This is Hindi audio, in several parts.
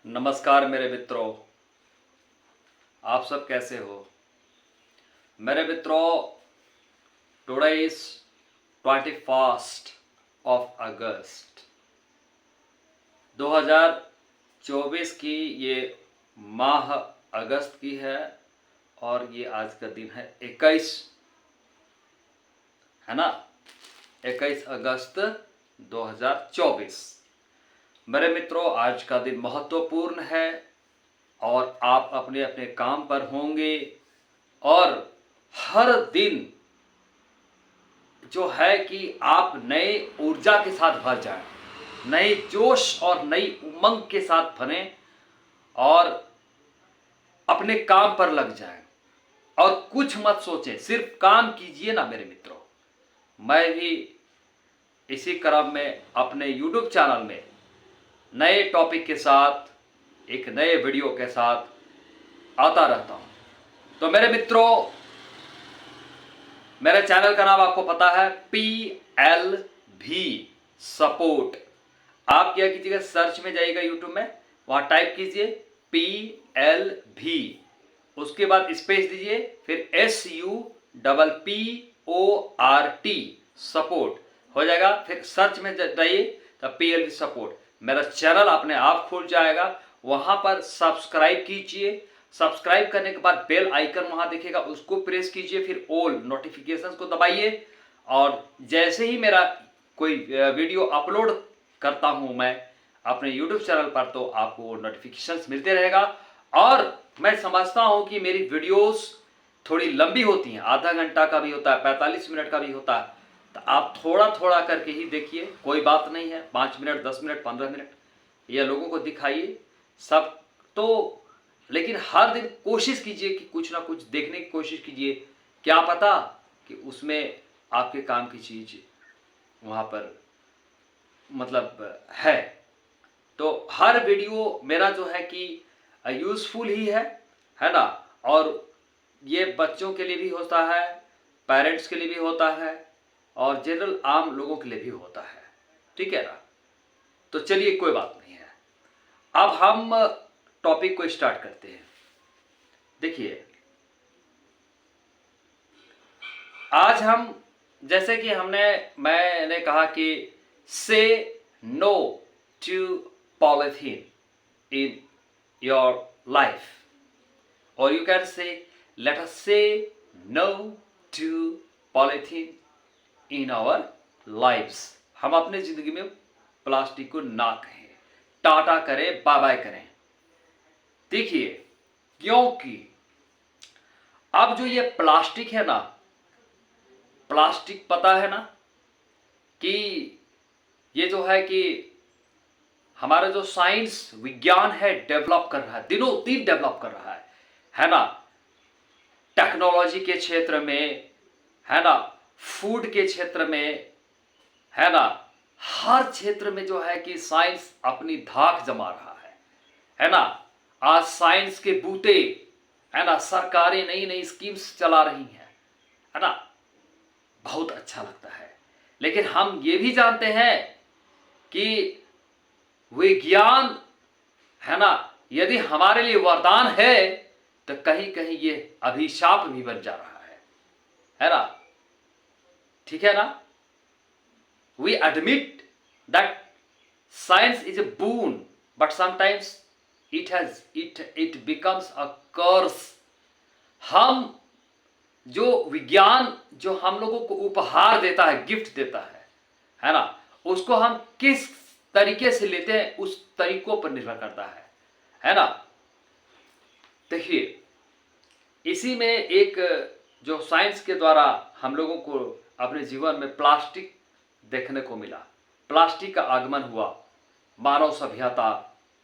नमस्कार मेरे मित्रों, आप सब कैसे हो। मेरे मित्रों, टुडे इज 21 ऑफ अगस्त 2024 की ये माह अगस्त की है और ये आज का दिन है 21, है ना। 21 अगस्त 2024। मेरे मित्रों, आज का दिन महत्वपूर्ण है और आप अपने अपने काम पर होंगे और हर दिन जो है कि आप नए ऊर्जा के साथ भर जाएं, नए जोश और नई उमंग के साथ भरें और अपने काम पर लग जाएं और कुछ मत सोचें, सिर्फ काम कीजिए ना मेरे मित्रों। मैं भी इसी क्रम में अपने YouTube चैनल में नए टॉपिक के साथ, एक नए वीडियो के साथ आता रहता हूं। तो मेरे मित्रों, मेरे चैनल का नाम आपको पता है, PLV सपोर्ट। आप क्या कीजिएगा, सर्च में जाइएगा यूट्यूब में, वहां टाइप कीजिए PLV, उसके बाद स्पेस दीजिए, फिर SUPPORT सपोर्ट हो जाएगा। फिर सर्च में जाइए तो PLV सपोर्ट, मेरा चैनल अपने आप खुल जाएगा। वहां पर सब्सक्राइब कीजिए। सब्सक्राइब करने के बाद बेल आइकन वहां दिखेगा, उसको प्रेस कीजिए, फिर ऑल नोटिफिकेशंस को दबाइए और जैसे ही मेरा कोई वीडियो अपलोड करता हूं मैं अपने YouTube चैनल पर, तो आपको नोटिफिकेशंस मिलते रहेगा। और मैं समझता हूं कि मेरी वीडियोस थोड़ी लंबी होती हैं, आधा घंटा का भी होता है, 45 मिनट का भी होता है, तो आप थोड़ा थोड़ा करके ही देखिए, कोई बात नहीं है। 5 मिनट, 10 मिनट, 15 मिनट ये लोगों को दिखाइए सब तो, लेकिन हर दिन कोशिश कीजिए कि कुछ ना कुछ देखने की कोशिश कीजिए। क्या पता कि उसमें आपके काम की चीज वहां पर मतलब है। तो हर वीडियो मेरा जो है कि यूजफुल ही है ना। और ये बच्चों के लिए भी होता है, पेरेंट्स के लिए भी होता है और जनरल आम लोगों के लिए भी होता है, ठीक है ना। तो चलिए, कोई बात नहीं है। अब हम टॉपिक को स्टार्ट करते हैं। देखिए, आज हम, जैसे कि मैंने कहा कि say no to polythene in your life, और you can say let us say no to polythene in our lifes. हम अपने जिंदगी में प्लास्टिक को ना कहें, टाटा करें, बाय बाय करें। देखिए, क्योंकि अब जो ये प्लास्टिक है ना, प्लास्टिक पता है ना कि ये जो है कि हमारा जो साइंस विज्ञान है डेवलप कर रहा है, दिनों दिन डेवलप कर रहा है ना। टेक्नोलॉजी के क्षेत्र में, है ना, फूड के क्षेत्र में, है ना, हर क्षेत्र में जो है कि साइंस अपनी धाक जमा रहा है ना। आज साइंस के बूते, है ना, सरकारें नई नई स्कीम्स चला रही है ना। बहुत अच्छा लगता है, लेकिन हम ये भी जानते हैं कि विज्ञान, है ना, यदि हमारे लिए वरदान है तो कहीं कहीं ये अभिशाप भी बन जा रहा है ना। ठीक है ना। We admit that science is a boon, but sometimes it becomes a curse. हम जो विज्ञान जो हम लोगों को उपहार देता है, गिफ्ट देता है ना, उसको हम किस तरीके से लेते हैं उस तरीकों पर निर्भर करता है ना। देखिए, इसी में एक जो साइंस के द्वारा हम लोगों को अपने जीवन में प्लास्टिक देखने को मिला, प्लास्टिक का आगमन हुआ, मानव सभ्यता,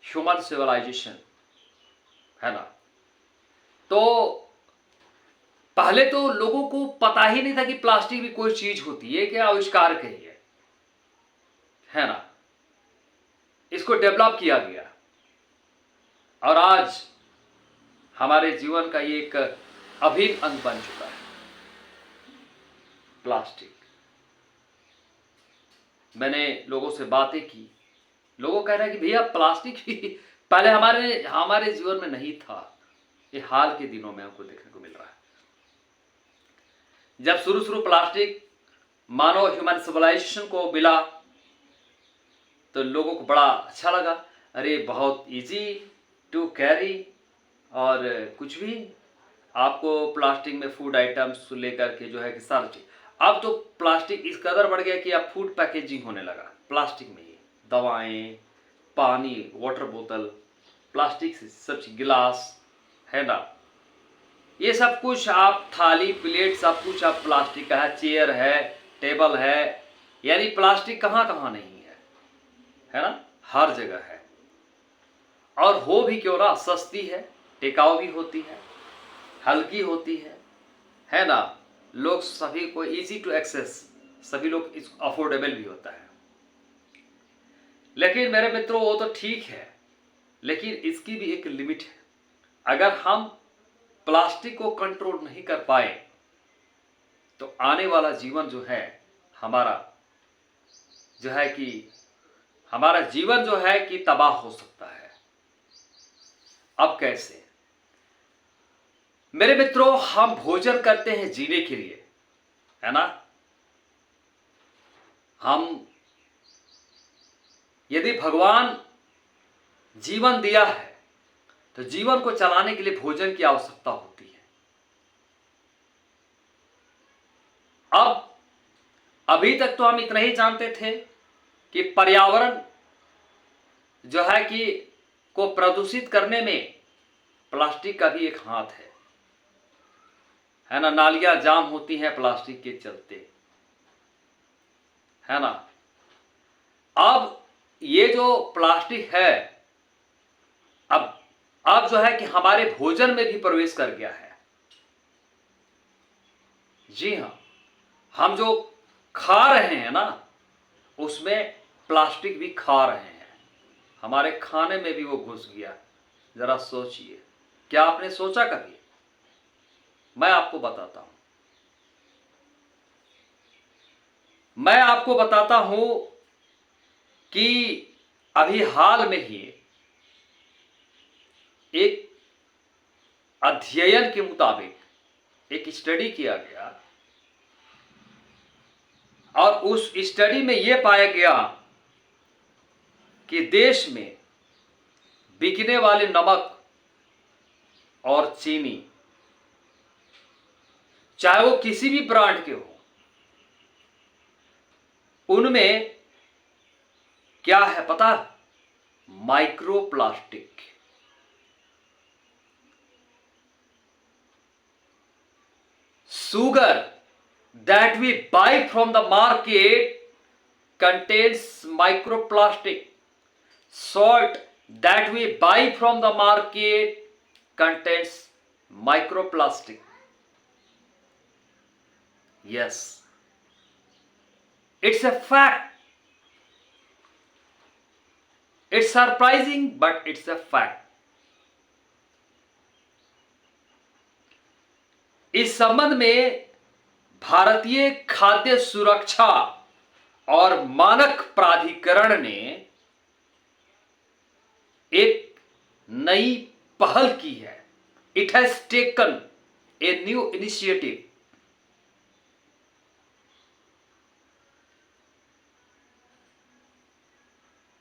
ह्यूमन सिविलाइजेशन, है ना। तो पहले तो लोगों को पता ही नहीं था कि प्लास्टिक भी कोई चीज होती है, क्या आविष्कार कही है ना। इसको डेवलप किया गया और आज हमारे जीवन का ये एक अभिन्न अंग बन चुका है प्लास्टिक। मैंने लोगों से बातें की, लोगों कह रहे हैं कि भैया प्लास्टिक भी पहले हमारे हमारे जीवन में नहीं था, ये हाल के दिनों में हमको देखने को मिल रहा है। जब शुरू शुरू प्लास्टिक मानव ह्यूमन सिविलाइजेशन को मिला तो लोगों को बड़ा अच्छा लगा, अरे बहुत इजी टू कैरी, और कुछ भी आपको प्लास्टिक में फूड आइटम्स लेकर के जो है कि सारी चीज। अब तो प्लास्टिक इस कदर बढ़ गया कि अब फूड पैकेजिंग होने लगा प्लास्टिक में ही, दवाएं, पानी, वाटर बोतल प्लास्टिक से, सब चीज, गिलास, है ना, ये सब कुछ आप थाली प्लेट सब कुछ आप प्लास्टिक का है, चेयर है, टेबल है, यानी प्लास्टिक कहाँ कहाँ नहीं है ना, हर जगह है। और हो भी क्यों ना, सस्ती है, टिकाऊ भी होती है, हल्की होती है ना, लोग सभी को इजी टू एक्सेस, सभी लोग इस अफोर्डेबल भी होता है। लेकिन मेरे मित्रों वो तो ठीक है, लेकिन इसकी भी एक लिमिट है। अगर हम प्लास्टिक को कंट्रोल नहीं कर पाए तो आने वाला जीवन जो है हमारा जो है कि हमारा जीवन जो है कि तबाह हो सकता है। अब कैसे? मेरे मित्रों, हम भोजन करते हैं जीने के लिए, है ना। हम यदि भगवान जीवन दिया है तो जीवन को चलाने के लिए भोजन की आवश्यकता होती है। अब अभी तक तो हम इतना ही जानते थे कि पर्यावरण जो है कि को प्रदूषित करने में प्लास्टिक का भी एक हाथ है ना। नालियां जाम होती हैं प्लास्टिक के चलते, है ना। अब ये जो प्लास्टिक है अब जो है कि हमारे भोजन में भी प्रवेश कर गया है। जी हां, हम जो खा रहे हैं ना उसमें प्लास्टिक भी खा रहे हैं, हमारे खाने में भी वो घुस गया। जरा सोचिए, क्या आपने सोचा कभी? मैं आपको बताता हूं कि अभी हाल में ही एक अध्ययन के मुताबिक एक स्टडी किया गया और उस स्टडी में यह पाया गया कि देश में बिकने वाले नमक और चीनी, चाहे वो किसी भी ब्रांड के हो, उनमें क्या है पता? Microplastic. Sugar that we buy from the market contains microplastic. Salt that we buy from the market contains microplastic. Yes, it's a fact. It's surprising, but it's a fact. इस संबंध में भारतीय खाद्य सुरक्षा और मानक प्राधिकरण ने एक नई पहल की है। It has taken a new initiative.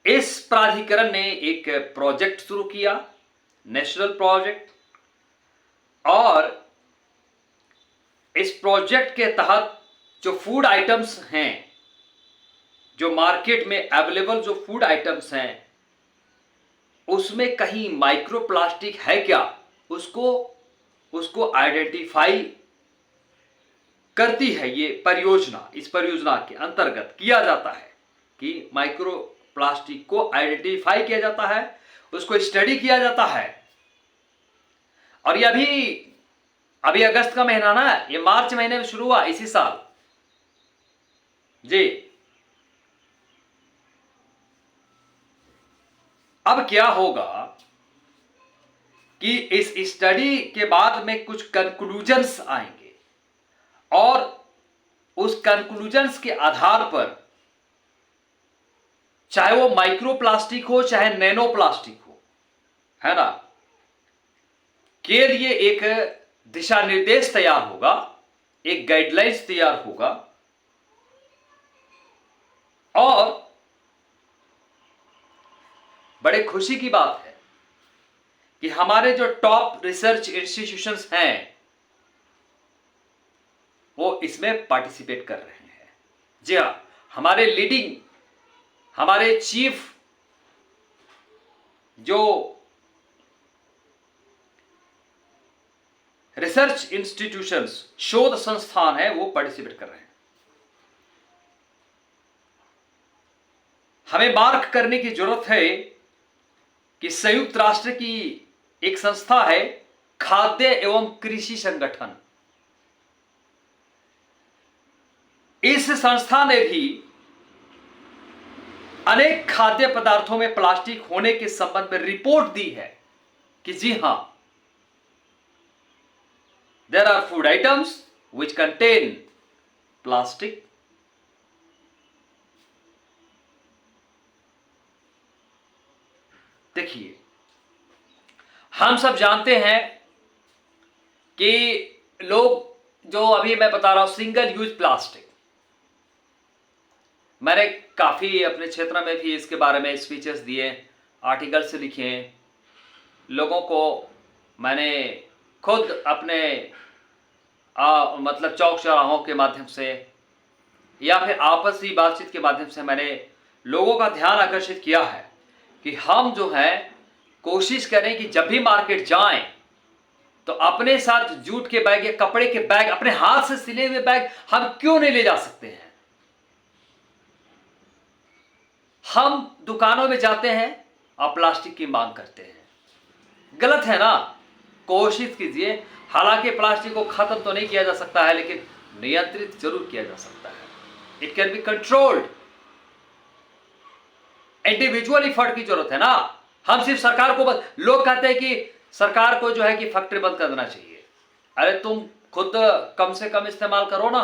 इस प्राधिकरण ने एक प्रोजेक्ट शुरू किया, नेशनल प्रोजेक्ट, और इस प्रोजेक्ट के तहत जो फूड आइटम्स हैं, जो मार्केट में अवेलेबल जो फूड आइटम्स हैं, उसमें कहीं माइक्रोप्लास्टिक है क्या, उसको आइडेंटिफाई करती है ये परियोजना। इस परियोजना के अंतर्गत किया जाता है कि माइक्रोप्लास्टिक को आइडेंटिफाई किया जाता है, उसको स्टडी किया जाता है। और ये अभी अगस्त का महीना ना, ये मार्च महीने में शुरू हुआ इसी साल जी। अब क्या होगा कि इस स्टडी के बाद में कुछ कंक्लूजन्स आएंगे और उस कंक्लूजन्स के आधार पर, चाहे वो माइक्रोप्लास्टिक हो चाहे नैनो प्लास्टिक हो, है ना, के लिए एक दिशा निर्देश तैयार होगा, एक गाइडलाइंस तैयार होगा, और बड़े खुशी की बात है कि हमारे जो टॉप रिसर्च इंस्टीट्यूशंस हैं वो इसमें पार्टिसिपेट कर रहे हैं। जी हां, हमारे लीडिंग, हमारे चीफ जो रिसर्च इंस्टीट्यूशंस, शोध संस्थान है, वो पार्टिसिपेट कर रहे हैं। हमें मार्क करने की जरूरत है कि संयुक्त राष्ट्र की एक संस्था है, खाद्य एवं कृषि संगठन। इस संस्था ने भी अनेक खाद्य पदार्थों में प्लास्टिक होने के संबंध में रिपोर्ट दी है कि जी हां, there are food items which contain plastic. देखिए, हम सब जानते हैं कि लोग जो अभी मैं बता रहा हूं सिंगल यूज प्लास्टिक, मैंने काफ़ी अपने क्षेत्र में भी इसके बारे में स्पीचेस दिए, आर्टिकल्स लिखे, लोगों को मैंने खुद अपने मतलब चौक चौराहों के माध्यम से या फिर आपसी बातचीत के माध्यम से मैंने लोगों का ध्यान आकर्षित किया है कि हम जो है कोशिश करें कि जब भी मार्केट जाएं तो अपने साथ जूट के बैग या कपड़े के बैग, अपने हाथ से सिले हुए बैग हम क्यों नहीं ले जा सकते हैं। हम दुकानों में जाते हैं और प्लास्टिक की मांग करते हैं, गलत है ना। कोशिश कीजिए, हालांकि प्लास्टिक को खत्म तो नहीं किया जा सकता है, लेकिन नियंत्रित जरूर किया जा सकता है। It can be controlled. Individual effort की जरूरत है ना। हम सिर्फ सरकार को बस, लोग कहते हैं कि सरकार को जो है कि फैक्ट्री बंद कर देना चाहिए। अरे तुम खुद कम से कम इस्तेमाल करो ना,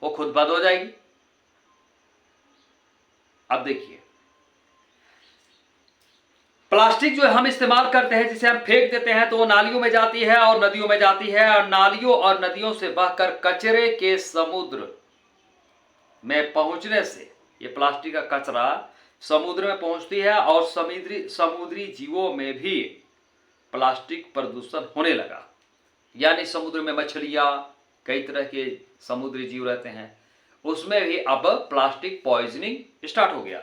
वो खुद बंद हो जाएगी। अब देखिए, प्लास्टिक जो हम इस्तेमाल करते हैं, जिसे हम फेंक देते हैं, तो वो नालियों में जाती है और नदियों में जाती है, और नालियों और नदियों से बहकर कचरे के समुद्र में पहुंचने से ये प्लास्टिक का कचरा समुद्र में पहुंचती है और समुद्री जीवों में भी प्लास्टिक प्रदूषण होने लगा। यानी समुद्र में मछलियां, कई तरह के समुद्री जीव रहते हैं, उसमें भी अब प्लास्टिक पॉइजनिंग स्टार्ट हो गया।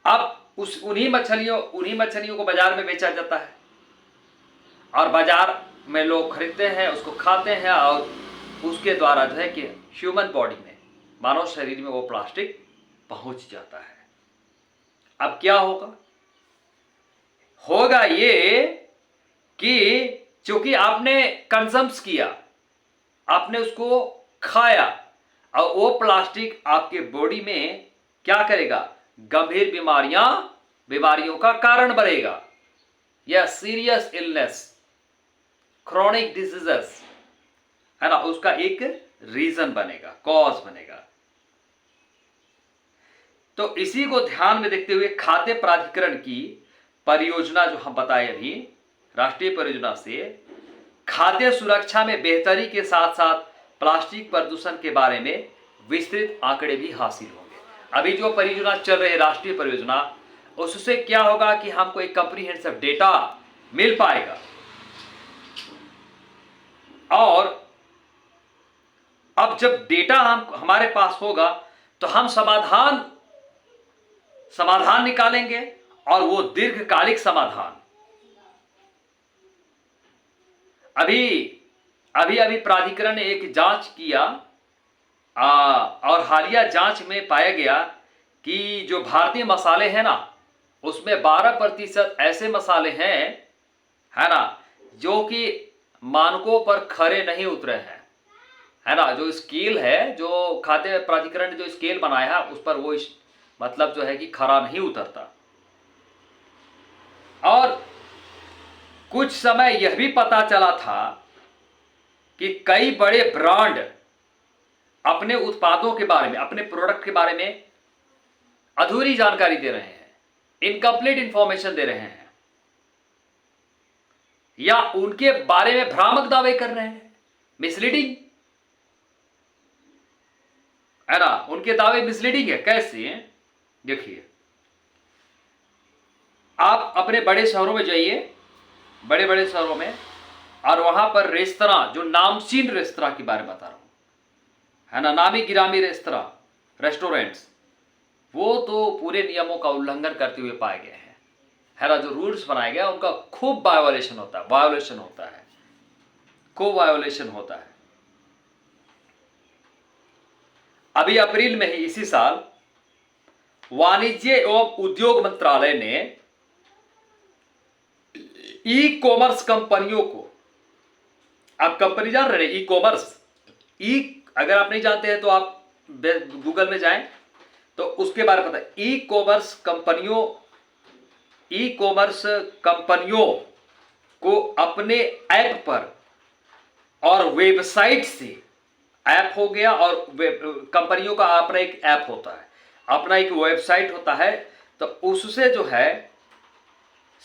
अब उन्हीं मछलियों को बाजार में बेचा जाता है और बाजार में लोग खरीदते हैं, उसको खाते हैं, और उसके द्वारा जो है कि ह्यूमन बॉडी में, मानव शरीर में वो प्लास्टिक पहुंच जाता है। अब क्या होगा ये कि चूंकि आपने कंजम्स किया, आपने उसको खाया, और वो प्लास्टिक आपके बॉडी में क्या करेगा, गंभीर बीमारियों का कारण बनेगा, या सीरियस इलनेस, क्रॉनिक डिजीजेस, है ना, उसका एक रीजन बनेगा, कॉज बनेगा। तो इसी को ध्यान में देखते हुए खाद्य प्राधिकरण की परियोजना जो हम बताए अभी, राष्ट्रीय परियोजना से खाद्य सुरक्षा में बेहतरी के साथ साथ प्लास्टिक प्रदूषण के बारे में विस्तृत आंकड़े भी हासिल होंगे। अभी जो परियोजना चल रही है, राष्ट्रीय परियोजना, उससे क्या होगा कि हमको एक कंप्रीहेंसिव डेटा मिल पाएगा, और अब जब डेटा हमारे पास होगा तो हम समाधान निकालेंगे, और वो दीर्घकालिक समाधान। अभी प्राधिकरण ने एक जांच किया, और हालिया जांच में पाया गया कि जो भारतीय मसाले हैं ना, उसमें 12% ऐसे मसाले हैं, है ना, जो कि मानकों पर खरे नहीं उतरे हैं, है ना। जो स्केल है, जो खाद्य प्राधिकरण ने जो स्केल बनाया है, उस पर वो मतलब जो है कि खरा नहीं उतरता। और कुछ समय यह भी पता चला था कि कई बड़े ब्रांड अपने उत्पादों के बारे में, अपने प्रोडक्ट के बारे में अधूरी जानकारी दे रहे हैं। इनकम्प्लीट इंफॉर्मेशन दे रहे हैं या उनके बारे में भ्रामक दावे कर रहे हैं, मिसलीडिंग है ना, उनके दावे मिसलीडिंग है। कैसे हैं देखिए, आप अपने बड़े शहरों में जाइए, बड़े बड़े शहरों में, और वहां पर रेस्तरां, जो नामचीन रेस्तरां की बारे में बता रहा हूं, है ना, नामी गिरामी रेस्तरां, रेस्टोरेंट्स, वो तो पूरे नियमों का उल्लंघन करते हुए पाए गए हैं, है ना। जो रूल्स बनाए गए उनका खूब वायोलेशन होता है, खूब वायोलेशन होता है। अभी अप्रैल में ही इसी साल वाणिज्य एवं उद्योग मंत्रालय ने ई कॉमर्स कंपनियों को, आप कंपनी जान रहे हैं ई कॉमर्स, अगर आप नहीं जानते हैं तो आप गूगल में जाएं तो उसके बारे में पता है। ई कॉमर्स कंपनियों को अपने ऐप पर और वेबसाइट से, ऐप हो गया और कंपनियों का अपना एक ऐप होता है, अपना एक वेबसाइट होता है, तो उससे जो है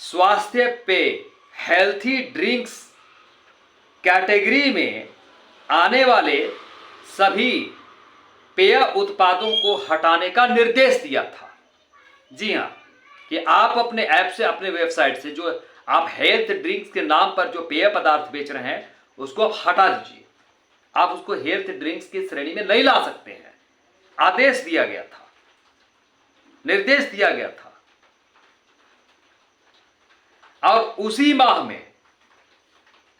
स्वास्थ्य पेय, हेल्थी ड्रिंक्स कैटेगरी में आने वाले सभी पेय उत्पादों को हटाने का निर्देश दिया था। जी हां, कि आप अपने ऐप से, अपने वेबसाइट से जो आप हेल्थ ड्रिंक्स के नाम पर जो पेय पदार्थ बेच रहे हैं उसको आप हटा दीजिए, आप उसको हेल्थ ड्रिंक्स की श्रेणी में नहीं ला सकते हैं। आदेश दिया गया था, निर्देश दिया गया था। और उसी माह में,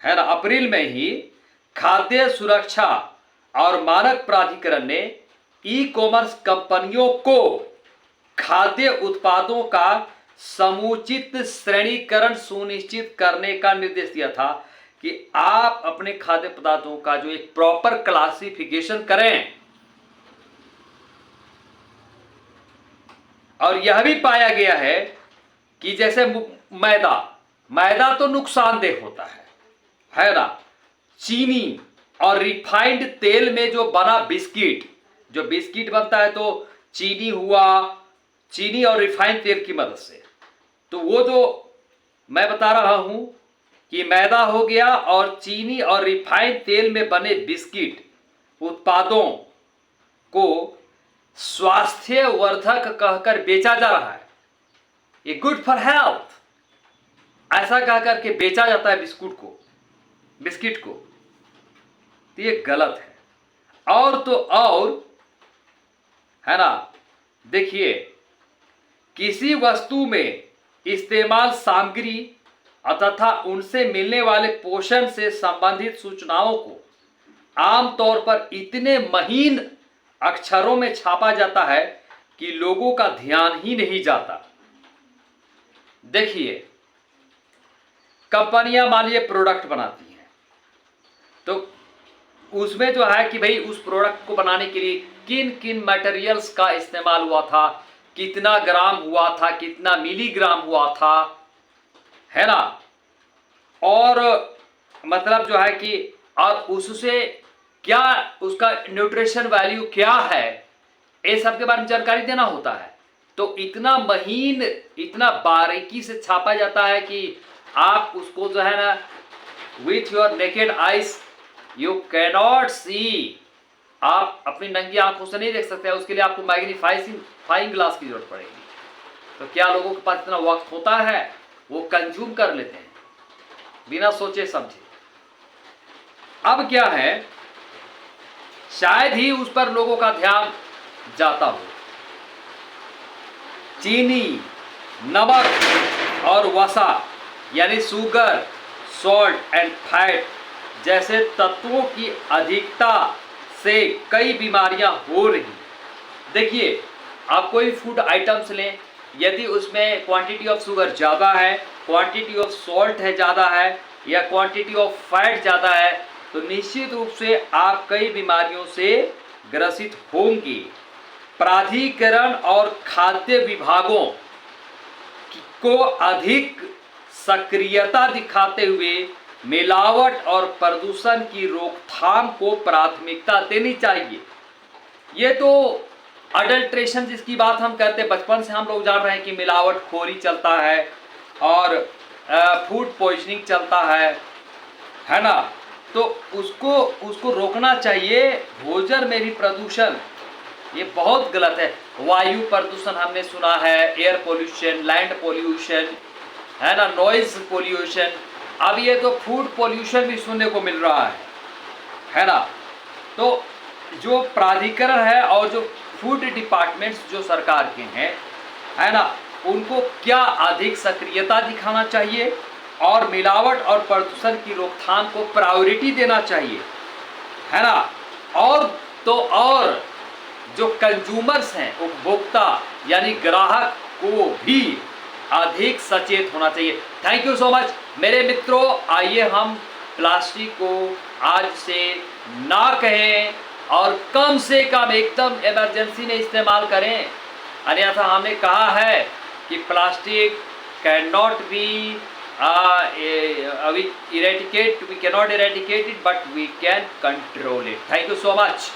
है ना, अप्रैल में ही खाद्य सुरक्षा और मानक प्राधिकरण ने ई कॉमर्स कंपनियों को खाद्य उत्पादों का समुचित श्रेणीकरण सुनिश्चित करने का निर्देश दिया था कि आप अपने खाद्य पदार्थों का जो एक प्रॉपर क्लासिफिकेशन करें। और यह भी पाया गया है कि जैसे मैदा तो नुकसानदेह होता है ना। चीनी और रिफाइंड तेल में जो बना बिस्किट, जो बिस्किट बनता है तो चीनी और रिफाइंड तेल की मदद से, तो वो जो मैं बता रहा हूं कि मैदा हो गया और चीनी और रिफाइंड तेल में बने बिस्किट उत्पादों को स्वास्थ्यवर्धक कहकर बेचा जा रहा है, ये गुड फॉर हेल्थ ऐसा कहकर के बेचा जाता है बिस्किट को, तो ये गलत है। और तो और, है ना, देखिए, किसी वस्तु में इस्तेमाल सामग्री तथा उनसे मिलने वाले पोषण से संबंधित सूचनाओं को आमतौर पर इतने महीन अक्षरों में छापा जाता है कि लोगों का ध्यान ही नहीं जाता। देखिए, कंपनियां मान लीजिए प्रोडक्ट बनाती हैं, तो उसमें जो है कि भाई उस प्रोडक्ट को बनाने के लिए किन किन मटेरियल्स का इस्तेमाल हुआ था, कितना ग्राम हुआ था, कितना मिलीग्राम हुआ था, है ना, और मतलब जो है कि और उससे क्या उसका न्यूट्रिशन वैल्यू क्या है, ये सब के बारे में जानकारी देना होता है। तो इतना महीन, इतना बारीकी से छापा जाता है कि आप उसको जो है ना with your naked eyes you cannot see, आप अपनी नंगी आंखों से नहीं देख सकते, उसके लिए आपको मैग्नीफाइंग ग्लास की जरूरत पड़ेगी। तो क्या लोगों के पास इतना वक्त होता है, वो कंज्यूम कर लेते हैं बिना सोचे समझे। अब क्या है, शायद ही उस पर लोगों का ध्यान जाता हो। चीनी, नमक और वसा यानी शुगर, सॉल्ट एंड फैट जैसे तत्वों की अधिकता से कई बीमारियां हो रही। देखिए, आप कोई फूड आइटम्स लें, यदि उसमें क्वांटिटी ऑफ शुगर ज़्यादा है, क्वांटिटी ऑफ सॉल्ट है ज़्यादा है, या क्वांटिटी ऑफ फैट ज़्यादा है, तो निश्चित रूप से आप कई बीमारियों से ग्रसित होंगे। प्राधिकरण और खाद्य विभागों को अधिक सक्रियता दिखाते हुए मिलावट और प्रदूषण की रोकथाम को प्राथमिकता देनी चाहिए। ये तो अडल्ट्रेशन जिसकी बात हम करते हैं, बचपन से हम लोग जान रहे हैं कि मिलावटखोरी चलता है और फूड पॉइजनिंग चलता है ना। तो उसको रोकना चाहिए। भोजन में भी प्रदूषण ये बहुत गलत है। वायु प्रदूषण हमने सुना है, एयर पोल्यूशन, लैंड पोल्यूशन, है ना, नॉइज पोल्यूशन। अब ये तो फूड पोल्यूशन भी सुनने को मिल रहा है ना। तो जो प्राधिकरण है और जो फूड डिपार्टमेंट्स जो सरकार के हैं, है ना, उनको क्या अधिक सक्रियता दिखाना चाहिए और मिलावट और प्रदूषण की रोकथाम को प्रायोरिटी देना चाहिए, है ना। और तो और जो कंज्यूमर्स हैं, उपभोक्ता यानी ग्राहक को भी अधिक सचेत होना चाहिए। थैंक यू सो मच मेरे मित्रों। आइए हम प्लास्टिक को आज से ना कहें और कम से कम एकदम इमरजेंसी में इस्तेमाल करें। अन्यथा हमने कहा है कि plastic can not be we cannot eradicate it, but we can control it. Thank you so much.